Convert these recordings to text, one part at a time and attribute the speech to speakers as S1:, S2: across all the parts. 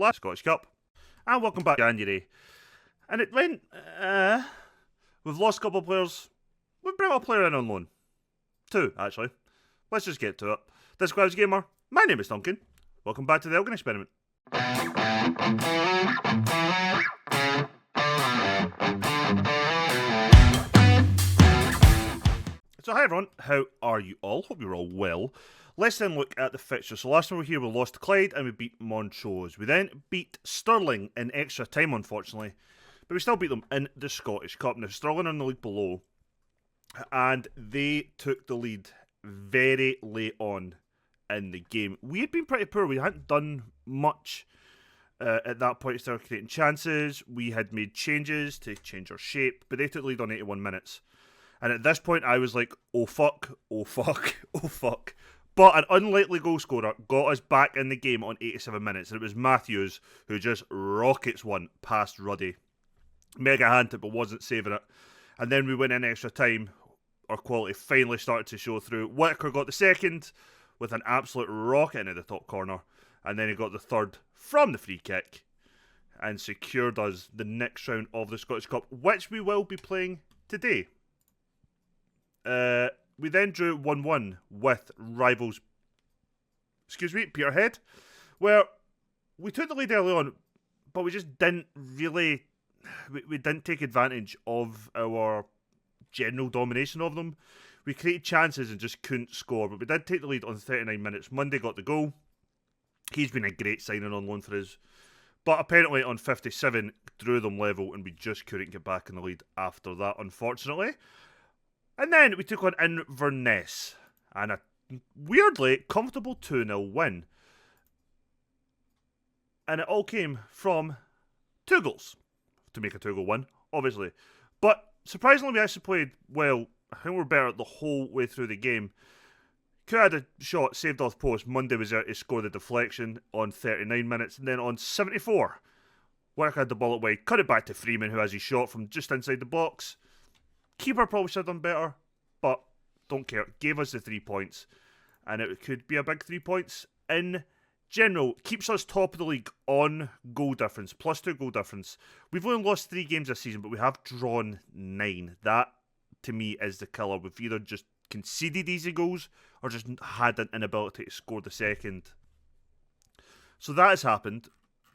S1: last Scottish Cup. And welcome back to January. And it went, we've lost a couple of players. We've brought a player in on loan. 2, actually. Let's just get to it. This is Gamer. My name is Duncan. Welcome back to the Elgin Experiment. So hi everyone, how are you all? Hope you're all well. Let's then look at the fixture. So last time we were here we lost to Clyde and we beat Montrose. We then beat Stirling in extra time unfortunately, but we still beat them in the Scottish Cup. Now Stirling are in the league below and they took the lead very late on in the game. We had been pretty poor, we hadn't done much at that point. Started creating chances, we had made changes to change our shape, but they took the lead on 81 minutes. And at this point, I was like, oh fuck, oh fuck, oh fuck. But an unlikely goal scorer got us back in the game on 87 minutes. And it was Matthews who just rockets one past Ruddy. Mega hand it, but wasn't saving it. And then we went in extra time. Our quality finally started to show through. Whitaker got the second with an absolute rocket into the top corner. And then he got the third from the free kick. And secured us the next round of the Scottish Cup, which we will be playing today. We then drew 1-1 with rivals, Peterhead, where we took the lead early on, but we just didn't really, we didn't take advantage of our general domination of them. We created chances and just couldn't score, but we did take the lead on 39 minutes. Monday got the goal. He's been a great signing on loan for us. But apparently on 57, drew them level, and we just couldn't get back in the lead after that, unfortunately. And then we took on Inverness, and a weirdly comfortable 2-0 win. And it all came from 2 goals to make a 2-goal win, obviously. But surprisingly, we actually played well. I think we were better the whole way through the game. Could have had a shot saved off post. Monday was there to score the deflection on 39 minutes, and then on 74, Whitaker had the ball away, cut it back to Freeman, who has his shot from just inside the box. Keeper probably should have done better, but don't care. Gave us the 3 points, and it could be a big 3 points in general. Keeps us top of the league on goal difference, +2 goal difference. We've only lost 3 games this season, but we have drawn 9. That, to me, is the killer. We've either just conceded easy goals or just had an inability to score the second. So that has happened.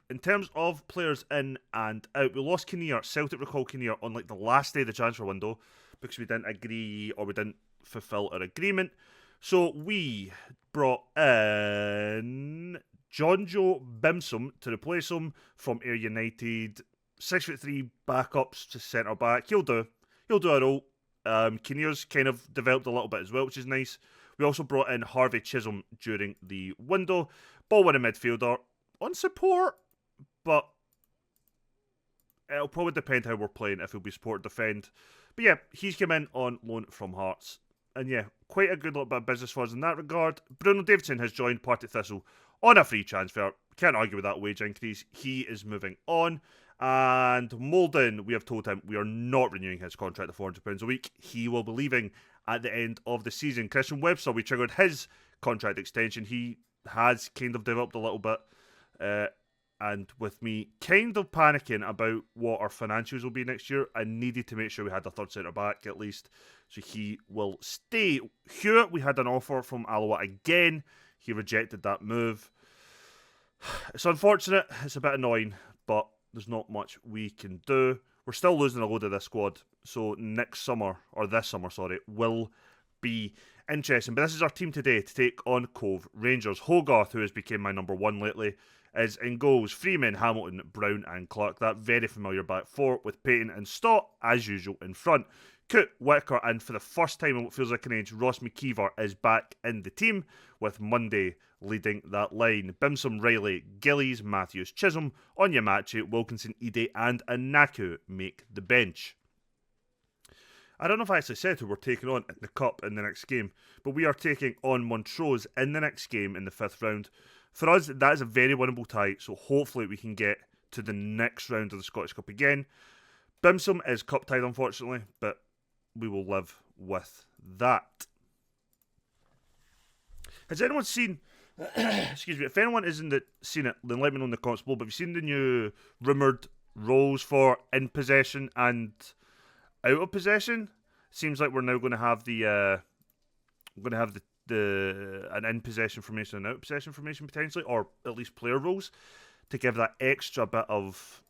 S1: In terms of players in and out, we lost Kinnear. Celtic recalled Kinnear on like the last day of the transfer window because we didn't agree or we didn't fulfil our agreement. So we brought in Jonjo Bimsum to replace him from Ayr United. 6'3" backups to centre back. He'll do a role. Kinnear's kind of developed a little bit as well, which is nice. We also brought in Harvey Chisholm during the window. Ball winning midfielder on support. But it'll probably depend how we're playing, if he'll be support or defend. But yeah, he's come in on loan from Hearts. And yeah, quite a good little bit of business for us in that regard. Bruno Davidson has joined Partick Thistle on a free transfer. Can't argue with that wage increase. He is moving on. And Molden, we have told him we are not renewing his contract at £400 a week. He will be leaving at the end of the season. Christian Webster, we triggered his contract extension. He has kind of developed a little bit. And with me kind of panicking about what our financials will be next year, I needed to make sure we had a third centre-back at least. So he will stay. Hewitt, we had an offer from Alloa again. He rejected that move. It's unfortunate. It's a bit annoying, but there's not much we can do. We're still losing a load of this squad. So this summer, will be interesting. But this is our team today to take on Cove Rangers. Hogarth, who has become my number 1 lately, is in goals. Freeman, Hamilton, Brown and Clark. That very familiar back four with Payton and Stott, as usual, in front. Coote, Whitaker, and for the first time in what feels like an age, Ross McKeever is back in the team, with Monday leading that line. Bimsum, Riley, Gillies, Matthews, Chisholm, Onyemachi, Wilkinson, Ide and Anaku make the bench. I don't know if I actually said who we're taking on in the Cup in the next game, but we are taking on Montrose in the next game in the 5th round. For us, that is a very winnable tie, so hopefully we can get to the next round of the Scottish Cup again. Bimsum is cup tied, unfortunately, but we will live with that. Has anyone seen Excuse me. If anyone isn't seen it, then let me know in the comments below. But have you seen the new rumoured roles for in possession and out of possession? Seems like we're now going to have the an in possession formation and out of possession formation potentially, or at least player roles to give that extra bit of,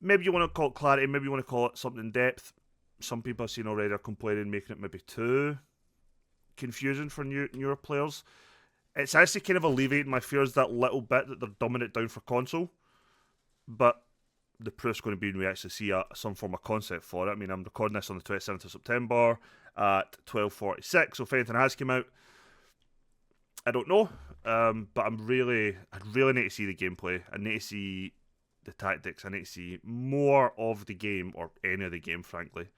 S1: maybe you want to call it clarity, maybe you want to call it something in depth. Some people I've seen already are complaining, making it maybe too confusing for newer players. It's actually kind of alleviating my fears that little bit that they're dumbing it down for console, but the proof's going to be when we actually see some form of concept for it. I mean, I'm recording this on the 27th of September at 12:46, so if anything has come out, I don't know. But I'd really need to see the gameplay. I need to see the tactics. I need to see more of the game, or any of the game, frankly.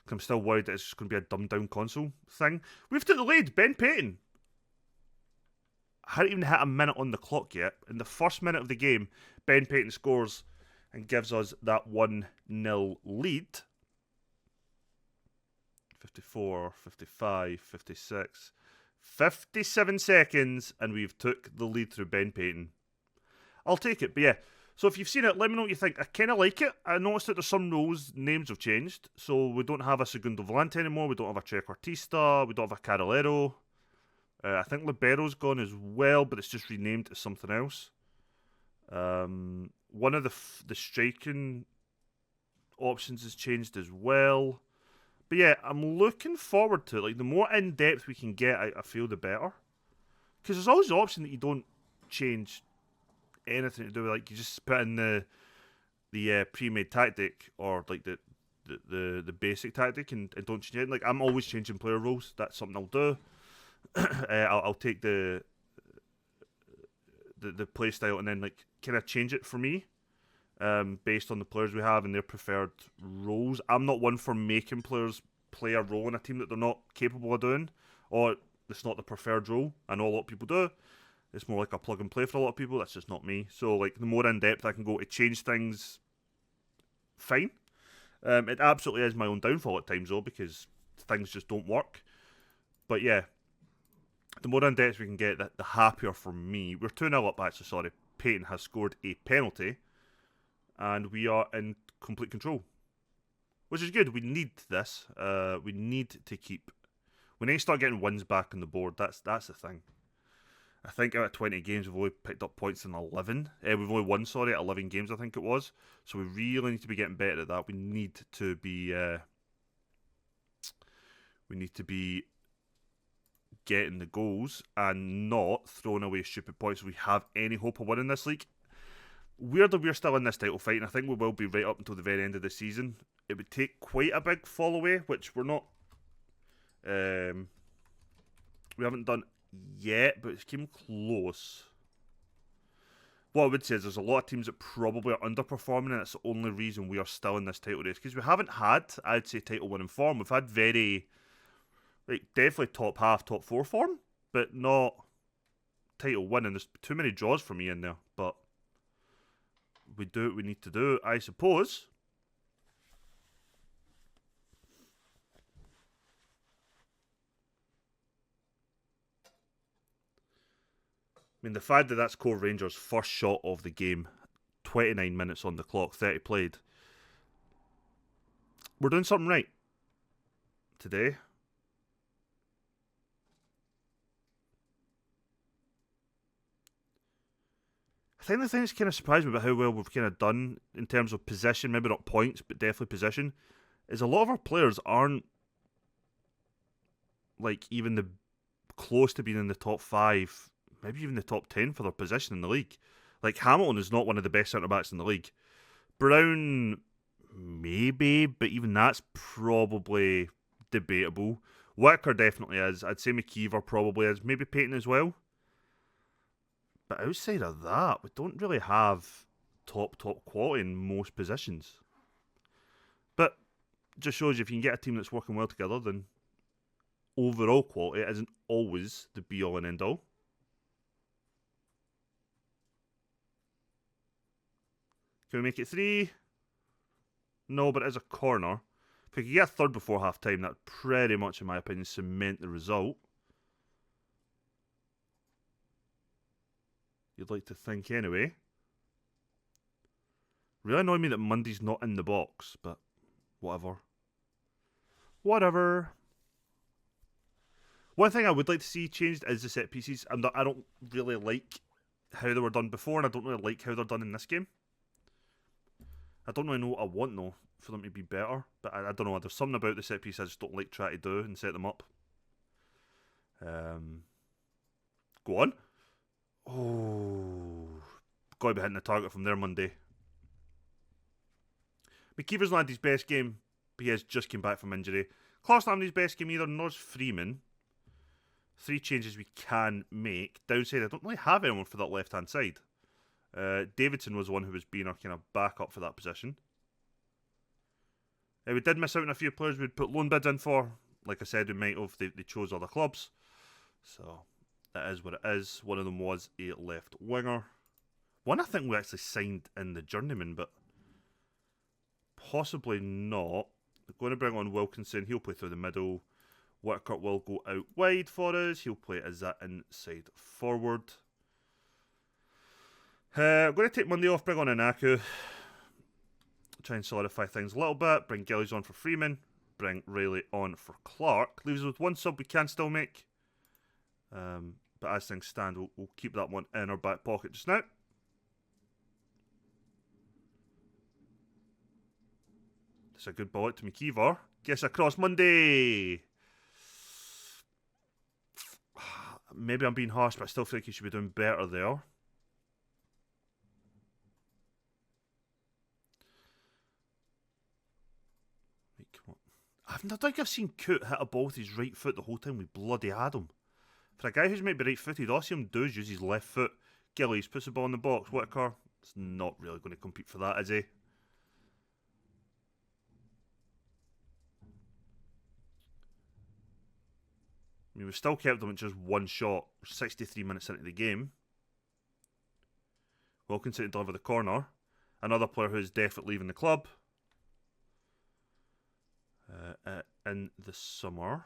S1: Because I'm still worried that it's just going to be a dumbed down console thing. We've took the lead. Ben Payton hadn't even hit a minute on the clock yet. In the first minute of the game, Ben Payton scores and gives us that 1-0 lead. 54, 55, 56, 57 seconds, and we've took the lead through Ben Payton. I'll take it, but yeah. So if you've seen it, let me know what you think. I kind of like it. I noticed that there's some roles, names have changed. So we don't have a Segundo Volante anymore. We don't have a Trequartista. We don't have a Carolero. I think Libero's gone as well, but it's just renamed to something else. One of the striking options has changed as well. But yeah, I'm looking forward to it. Like, the more in-depth we can get, I feel the better. Because there's always the option that you don't change anything to do with, like, you just put in the pre-made tactic, or like the basic tactic, and don't change it. Like, I'm always changing player roles. That's something I'll do. I'll take the play style and then, like, kind of change it for me, based on the players we have and their preferred roles. I'm not one for making players play a role in a team that they're not capable of doing, or it's not the preferred role. I know a lot of people do. It's more like a plug and play for a lot of people. That's just not me. So, like, the more in depth I can go to change things, fine. It absolutely is my own downfall at times, though, because things just don't work. But yeah, the more in depth we can get, the happier for me. We're 2-0 up, actually, sorry. Payton has scored a penalty, and we are in complete control, which is good. We need this. We need to start getting wins back on the board. That's the thing. I think out of 20 games, we've only picked up points in 11. We've only won, at 11 games, I think it was. So we really need to be getting better at that. We need to be getting the goals and not throwing away stupid points if we have any hope of winning this league. We're still in this title fight, and I think we will be right up until the very end of the season. It would take quite a big fall away, which we're not. We haven't done yet, but it came close. What I would say is there's a lot of teams that probably are underperforming, and it's the only reason we are still in this title race, because we haven't had, I'd say, title winning form. We've had very, like, definitely top half, top four form, but not title winning. There's too many draws for me in there, but we do what we need to do, I suppose. I mean, the fact that that's Core Rangers' first shot of the game, 29 minutes on the clock, 30 played. We're doing something right today. I think the thing that's kind of surprised me about how well we've kind of done in terms of position, maybe not points, but definitely position, is a lot of our players aren't, like, even the close to being in the top 5, maybe even the top 10 for their position in the league. Like, Hamilton is not one of the best centre-backs in the league. Brown, maybe, but even that's probably debatable. Whitaker definitely is. I'd say McKeever probably is. Maybe Payton as well. But outside of that, we don't really have top quality in most positions. But just shows you, if you can get a team that's working well together, then overall quality isn't always the be-all and end-all. Can we make it 3? No, but it is a corner. If we could get a third before half-time, that would pretty much, in my opinion, cement the result. You'd like to think anyway. Really annoyed me that Monday's not in the box, but whatever. Whatever. One thing I would like to see changed is the set pieces. I don't really like how they were done before, and I don't really like how they're done in this game. I don't really know what I want, though, for them to be better. But I don't know. There's something about the set piece I just don't like trying to do and set them up. Go on. Oh. Got to be hitting the target from there Monday. McKeever's not had his best game, but he has just came back from injury. Clark's not having his best game either, nor's Freeman. 3 changes we can make. Downside, I don't really have anyone for that left-hand side. Davidson was the one who was being our kind of backup for that position. We did miss out on a few players we'd put loan bids in for. Like I said, we might have. They chose other clubs. So, that is what it is. One of them was a left winger. One I think we actually signed in the Journeyman, but possibly not. We're going to bring on Wilkinson. He'll play through the middle. Whitaker will go out wide for us. He'll play as that inside forward. I'm going to take Monday off, bring on Anaku. Try and solidify things a little bit. Bring Gillies on for Freeman. Bring Rayleigh on for Clark. Leaves us with one sub we can still make. But as things stand, we'll keep that one in our back pocket just now. It's a good ball out to McKeever. Gets across Monday. Maybe I'm being harsh, but I still think he should be doing better there. Wait, come on. I don't think I've seen Coot hit a ball with his right foot the whole time we bloody had him. For a guy who's maybe right-footed, all I see him do is use his left foot. Gillies puts the ball in the box. Whitaker, it's not really going to compete for that, is he? I mean, we've still kept them at just one shot. 63 minutes into the game. Wilkinson to deliver the corner. Another player who's definitely leaving the club. In the summer.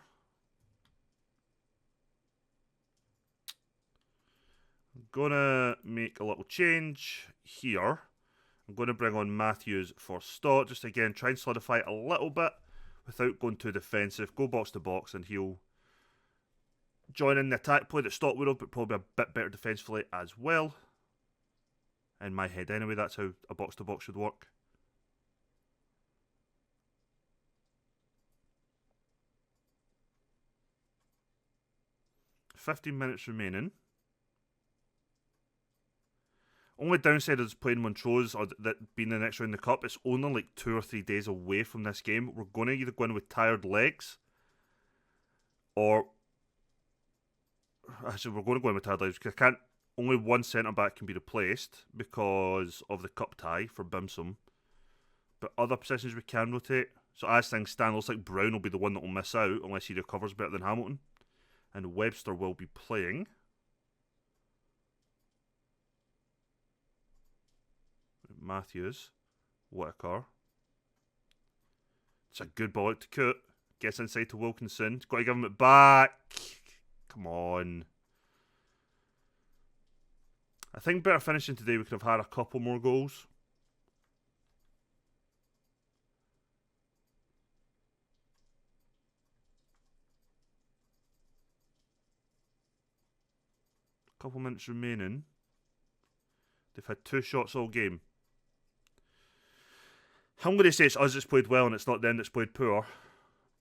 S1: I'm going to make a little change here. I'm going to bring on Matthews for Stott. Just again, try and solidify it a little bit without going too defensive. Go box to box and he'll join in the attack play that Stott would have, but probably a bit better defensively as well. In my head anyway, that's how a box to box should work. $15 minutes remaining. Only downside is playing Montrose or that being the next round in the cup. It's only like 2 or 3 days away from this game. We're going to either go in with tired legs, or actually we're going to go in with tired legs because only one centre back can be replaced because of the cup tie for Bimsum. But other positions we can rotate. So as things stand, it looks like Brown will be the one that will miss out unless he recovers better than Hamilton, and Webster will be playing. Matthews, Whitaker. It's a good ball out to Coot. Gets inside to Wilkinson. He's got to give him it back. Come on. I think better finishing today, we could have had a couple more goals. Couple minutes remaining. They've had 2 shots all game. I'm going to say it's us that's played well and it's not them that's played poor.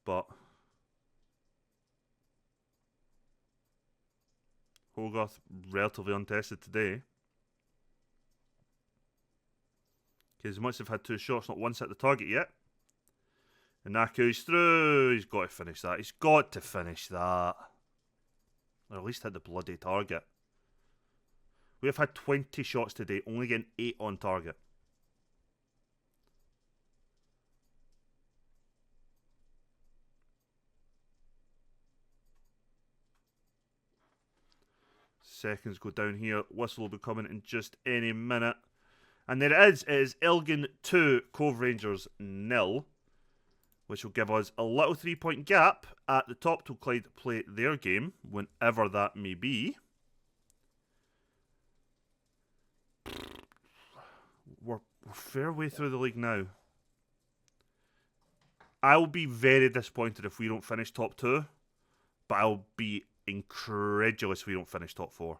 S1: But Hogarth relatively untested today. Because as much as they've had 2 shots, not once hit the target yet. And Naku's through. He's got to finish that. He's got to finish that. Or at least hit the bloody target. We have had 20 shots today, only getting 8 on target. Seconds go down here. Whistle will be coming in just any minute. And there it is. It is Elgin 2, Cove Rangers 0. Which will give us a little 3-point gap at the top till Clyde play their game, whenever that may be. we're fair way through the league now. I'll be very disappointed if we don't finish top 2, but I'll be incredulous if we don't finish top 4.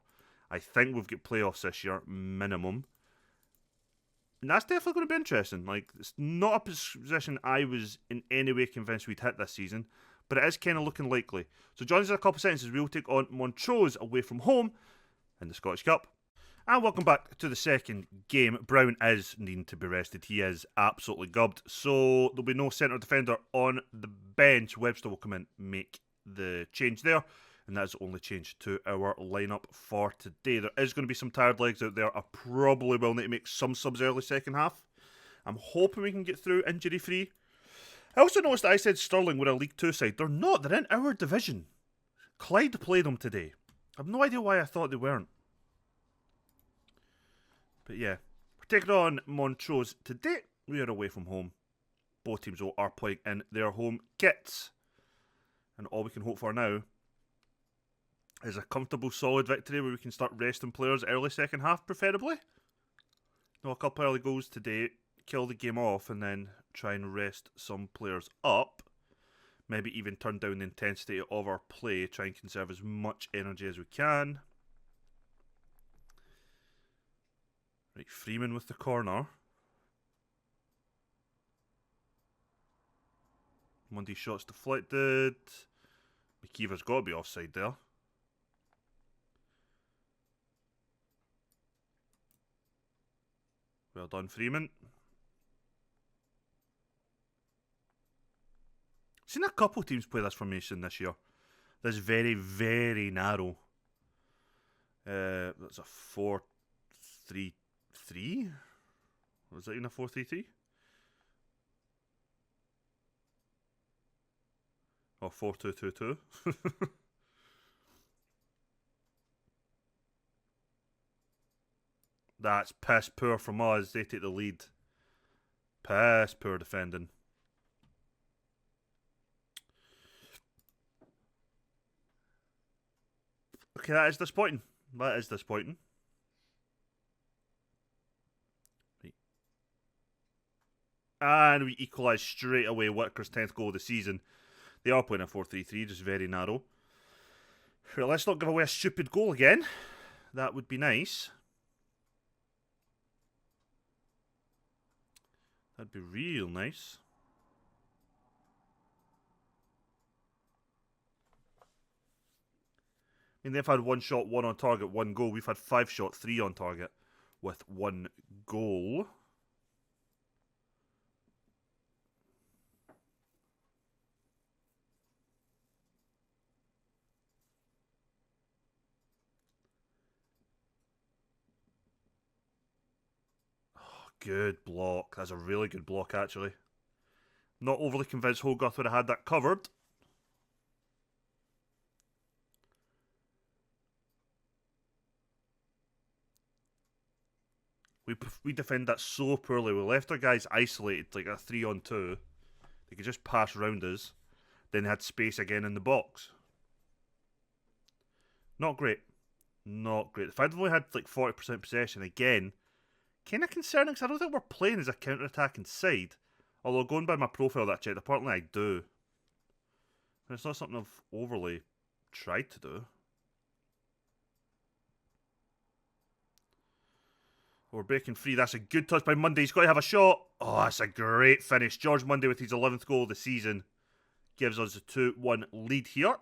S1: I think we've got playoffs this year, minimum. And that's definitely going to be interesting. Like, it's not a position I was in any way convinced we'd hit this season, but it is kind of looking likely. So join us in a couple of seconds as we'll take on Montrose away from home in the Scottish Cup. And welcome back to the second game. Brown is needing to be rested. He is absolutely gubbed. So there'll be no centre defender on the bench. Webster will come in, make the change there. And that is the only change to our lineup for today. There is going to be some tired legs out there. I probably will need to make some subs early second half. I'm hoping we can get through injury-free. I also noticed that I said Stirling were a League 2 side. They're not. They're in our division. Clyde played them today. I have no idea why I thought they weren't. But yeah, we're taking on Montrose today. We are away from home. Both teams are playing in their home kits. And all we can hope for now is a comfortable, solid victory where we can start resting players early second half, preferably. No, a couple early goals today, kill the game off, and then try and rest some players up. Maybe even turn down the intensity of our play, try and conserve as much energy as we can. Right, Freeman with the corner. Mundy's shot's deflected. McKeever's got to be offside there. Well done, Freeman. Seen a couple teams play this formation this year. This very, very narrow. That's a 4-3-3. Was that even a 4-3-3? Or 4-2-2-2? That's piss poor from us. They take the lead. Piss poor defending. Okay, that is disappointing. That is disappointing. Right. And we equalise straight away. Whitaker's 10th goal of the season. They are playing a 4-3-3, just very narrow. Right, let's not give away a stupid goal again. That would be nice. That'd be real nice. I mean, they've had 1 shot, 1 on target, 1 goal. We've had 5 shot, 3 on target with 1 goal. Good block. That's a really good block, actually. Not overly convinced Hogarth would have had that covered. We defend that so poorly. We left our guys isolated, like a 3-on-2. They could just pass round us. Then they had space again in the box. Not great. Not great. If I'd only had like 40% possession again, kind of concerning because I don't think we're playing as a counter-attacking side. Although going by my profile that I checked, apparently I do. And it's not something I've overly tried to do. We're breaking free. That's a good touch by Mundy. He's got to have a shot. Oh, that's a great finish. George Mundy with his 11th goal of the season gives us a 2-1 lead here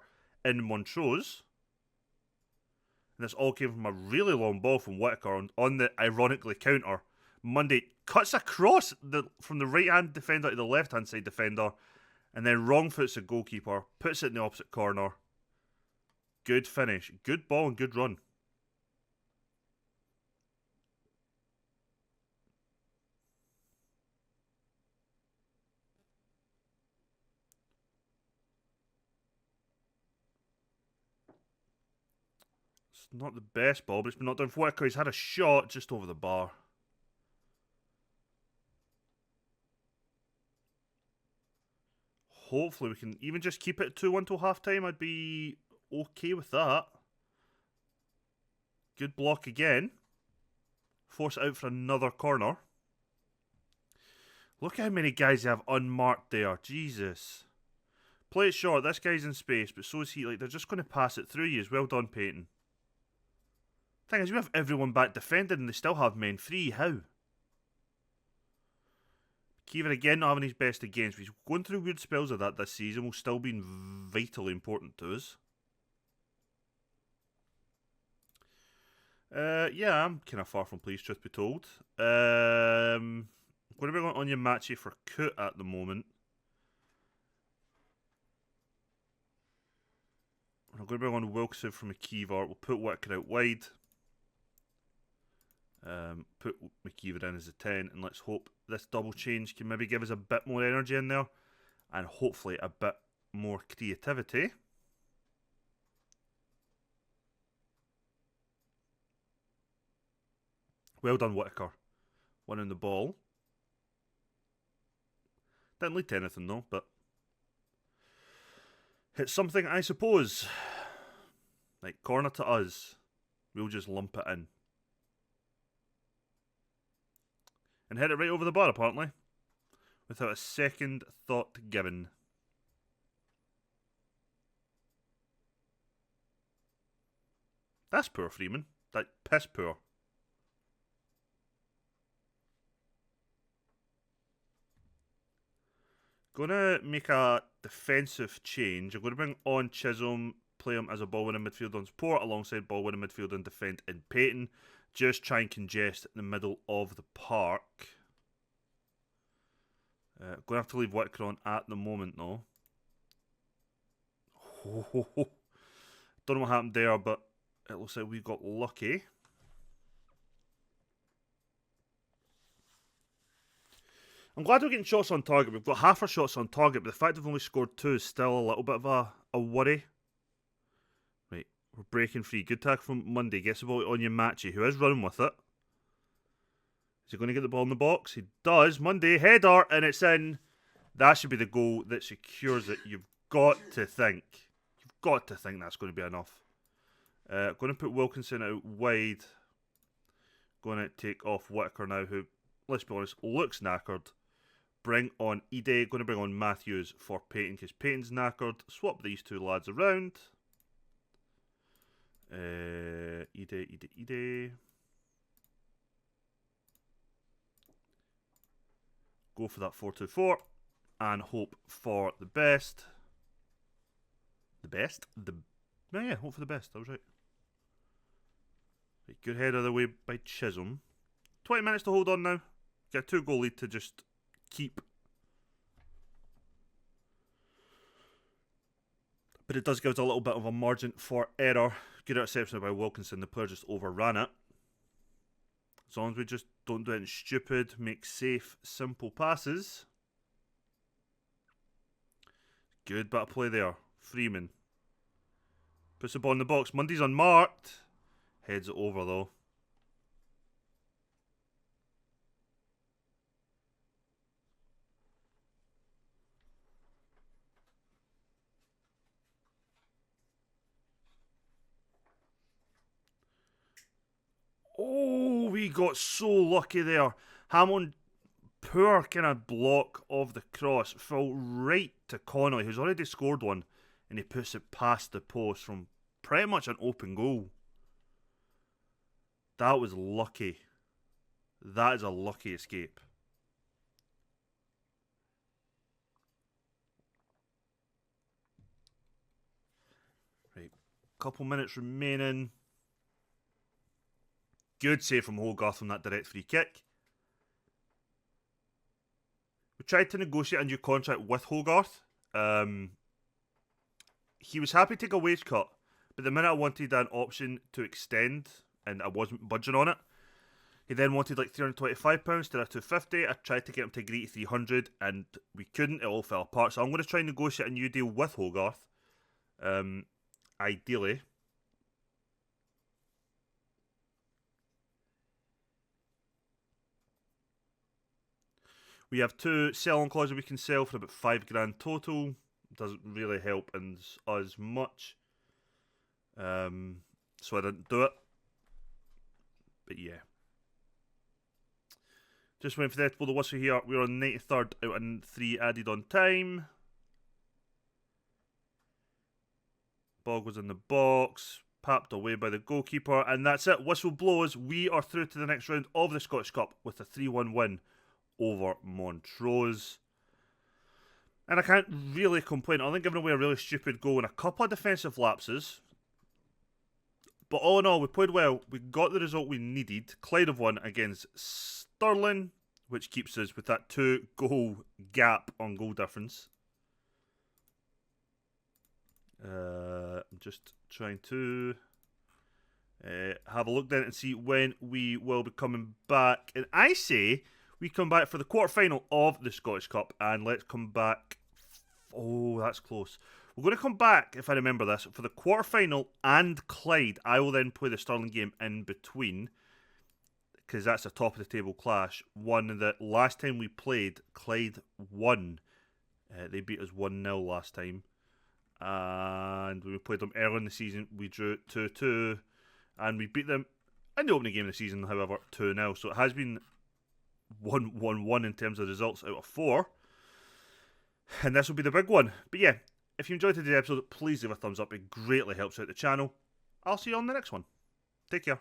S1: in Montrose. And this all came from a really long ball from Whitaker on the, ironically, counter. Mundy cuts across from the right-hand defender to the left-hand side defender and then wrong foots the goalkeeper, puts it in the opposite corner. Good finish. Good ball and good run. It's not the best ball, but it's been knocked down for Whitaker. He's had a shot just over the bar. Hopefully we can even just keep it 2-1 till half-time. I'd be okay with that. Good block again. Force it out for another corner. Look how many guys you have unmarked there. Jesus. Play it short. This guy's in space, but so is he. Like, they're just going to pass it through you. Well done, Peyton. Thing is, we have everyone back defended and they still have men free. How? Kiever again not having his best against. He's going through weird spells of that this season. Will still be vitally important to us. Yeah, I'm kind of far from pleased, truth be told. I'm going to be on your matchy for Coot at the moment. I'm going to be on Wilson from McKeever. We'll put Whitaker out wide. Put McKeever in as a 10, and let's hope this double change can maybe give us a bit more energy in there, and hopefully a bit more creativity. Well done, Whitaker. Winning the ball. Didn't lead to anything though, but it's something, I suppose. Like, corner to us. We'll just lump it in. And hit it right over the bar, apparently. Without a second thought given. That's poor, Freeman. That piss poor. Gonna make a defensive change. I'm gonna bring on Chisholm, play him as a ball winning midfielder on support, alongside ball winning midfielder and defend in Peyton. Just try and congest in the middle of the park. Gonna have to leave Whitaker on at the moment though. Don't know what happened there, but it looks like we got lucky. I'm glad we're getting shots on target. We've got half our shots on target, but the fact we've only scored 2 is still a little bit of a worry. Right, we're breaking free. Good tackle from Monday. Gets the ball on your Matchy, who is running with it. Is he going to get the ball in the box? He does. Monday, header, and it's in. That should be the goal that secures it. You've got to think. You've got to think that's going to be enough. Going to put Wilkinson out wide. Going to take off Whitaker now, who, let's be honest, looks knackered. Bring on Ide. Going to bring on Matthews for Peyton because Peyton's knackered. Swap these two lads around. Ide. Go for that 4-2-4 and hope for the best. The best? Yeah, hope for the best. I was right. Good head of the way by Chisholm. 20 minutes to hold on now. Get a 2-goal lead to just keep. But it does give us a little bit of a margin for error. Good interception by Wilkinson. The player just overran it. As long as we just don't do anything stupid, make safe, simple passes. Good bit of play there. Freeman. Puts the ball in the box. Monday's unmarked. Heads it over though. Oh, we got so lucky there. Hamilton, poor kind of block of the cross, fell right to Connolly, who's already scored one, and he puts it past the post from pretty much an open goal. That was lucky. That is a lucky escape. Right, couple minutes remaining. Good save from Hogarth on that direct free kick. We tried to negotiate a new contract with Hogarth. He was happy to take a wage cut, but the minute I wanted an option to extend, and I wasn't budging on it, he then wanted like £325 to that £250. I tried to get him to agree to £300, and we couldn't. It all fell apart. So I'm going to try and negotiate a new deal with Hogarth. Ideally. We have 2 sell-on clauses we can sell for about £5,000 total. Doesn't really help us much. So I didn't do it. But yeah. Just waiting for the blow the whistle here. We're on 93rd out of 3 added on time. Ball goes in the box. Papped away by the goalkeeper. And that's it. Whistle blows. We are through to the next round of the Scottish Cup with a 3-1 win over Montrose. And I can't really complain. I think giving away a really stupid goal and a couple of defensive lapses. But all in all, we played well. We got the result we needed. Clyde have won against Stirling, which keeps us with that 2-goal gap on goal difference. I'm just trying to have a look then and see when we will be coming back. And I say we come back for the quarter-final of the Scottish Cup. And let's come back. Oh, that's close. We're going to come back, if I remember this, for the quarter-final and Clyde. I will then play the Stirling game in between, because that's a top-of-the-table clash. One that last time we played, Clyde won. They beat us 1-0 last time. And when we played them early in the season, we drew 2-2. And we beat them in the opening game of the season, however, 2-0. So it has been 1-1-1 in terms of results out of 4. And this will be the big one. But yeah, if you enjoyed today's episode, please leave a thumbs up. It greatly helps out the channel. I'll see you on the next one. Take care.